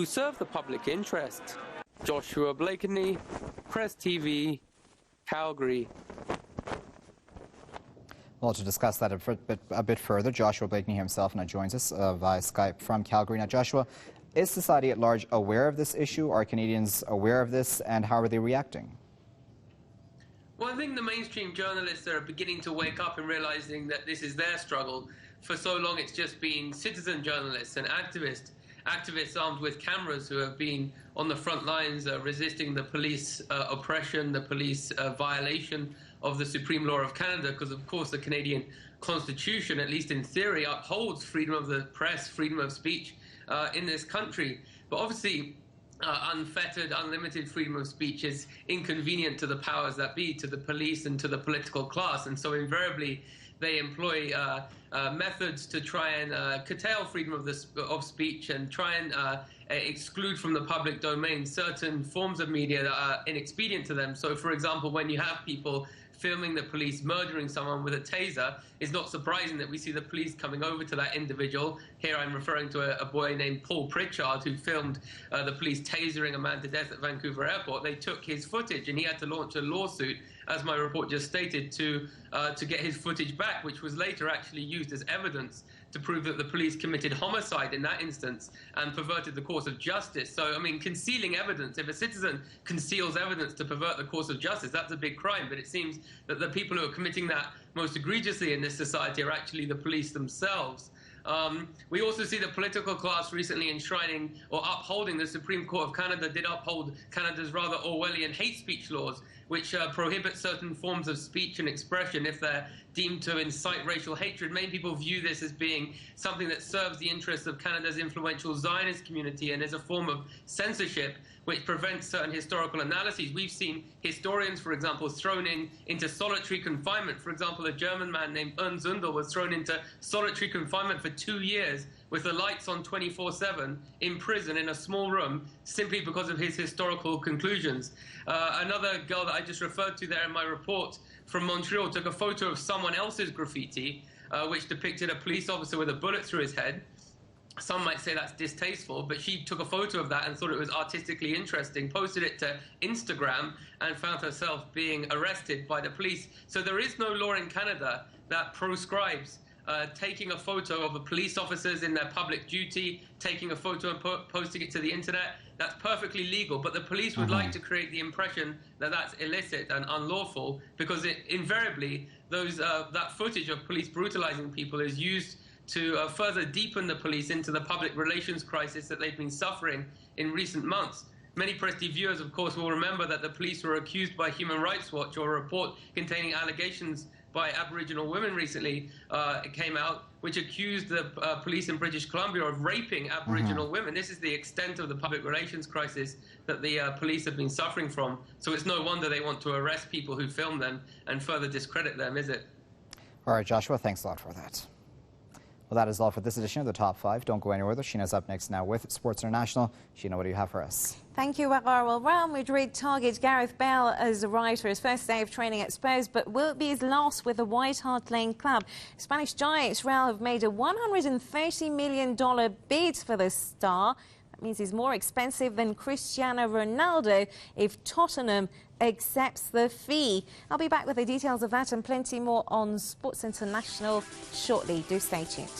who serve the public interest. Joshua Blakeney, Press TV, Calgary. Well, to discuss that a bit further, Joshua Blakeney himself now joins us via Skype from Calgary. Now, Joshua, is society at large aware of this issue? Are Canadians aware of this, and how are they reacting? Well, I think the mainstream journalists are beginning to wake up and realizing that this is their struggle. For so long, it's just been citizen journalists and activists armed with cameras who have been on the front lines resisting the police oppression, the police violation of the supreme law of Canada, because of course the Canadian Constitution, at least in theory, upholds freedom of the press, freedom of speech in this country. But obviously unfettered, unlimited freedom of speech is inconvenient to the powers that be, to the police and to the political class, and so invariably they employ methods to try and curtail freedom of speech and try and exclude from the public domain certain forms of media that are inexpedient to them. So, for example, when you have people filming the police murdering someone with a taser, it's not surprising that we see the police coming over to that individual. Here I'm referring to a boy named Paul Pritchard who filmed the police tasering a man to death at Vancouver Airport. They took his footage and he had to launch a lawsuit, as my report just stated, to get his footage back, which was later actually used as evidence to prove that the police committed homicide in that instance and perverted the course of justice. So, I mean, concealing evidence, if a citizen conceals evidence to pervert the course of justice, that's a big crime. But it seems that the people who are committing that most egregiously in this society are actually the police themselves. We also see the political class recently enshrining or upholding, the Supreme Court of Canada did uphold Canada's rather Orwellian hate speech laws, which prohibit certain forms of speech and expression if they're deemed to incite racial hatred. Many people view this as being something that serves the interests of Canada's influential Zionist community and is a form of censorship which prevents certain historical analyses. We've seen historians, for example, thrown into solitary confinement. For example, a German man named Ernst Zundel was thrown into solitary confinement for 2 years with the lights on 24/7 in prison in a small room simply because of his historical conclusions. Another girl that I just referred to there in my report from Montreal took a photo of someone else's graffiti, which depicted a police officer with a bullet through his head. Some might say that's distasteful, but she took a photo of that and thought it was artistically interesting, posted it to Instagram, and found herself being arrested by the police. So there is no law in Canada that proscribes taking a photo of the police officers in their public duty, taking a photo and posting it to the internet. That's perfectly legal, but the police would like to create the impression that that's illicit and unlawful, because invariably that footage of police brutalizing people is used to further deepen the police into the public relations crisis that they've been suffering in recent months. Many Press TV viewers, of course, will remember that the police were accused by Human Rights Watch, or a report containing allegations by Aboriginal women recently came out, which accused the police in British Columbia of raping Aboriginal women. This is the extent of the public relations crisis that the police have been suffering from. So it's no wonder they want to arrest people who film them and further discredit them, is it? All right, Joshua, thanks a lot for that. Well, that is all for this edition of the Top 5. Don't go anywhere, though. Sheena's up next now with Sports International. Sheena, what do you have for us? Thank you, Agar. Well, Real Madrid targets Gareth Bale as a writer, his first day of training at Spurs, but will it be his last with the White Hart Lane club? Spanish giants Real have made a $130 million bid for the star. That means he's more expensive than Cristiano Ronaldo if Tottenham accepts the fee. I'll be back with the details of that and plenty more on Sports International shortly. Do stay tuned.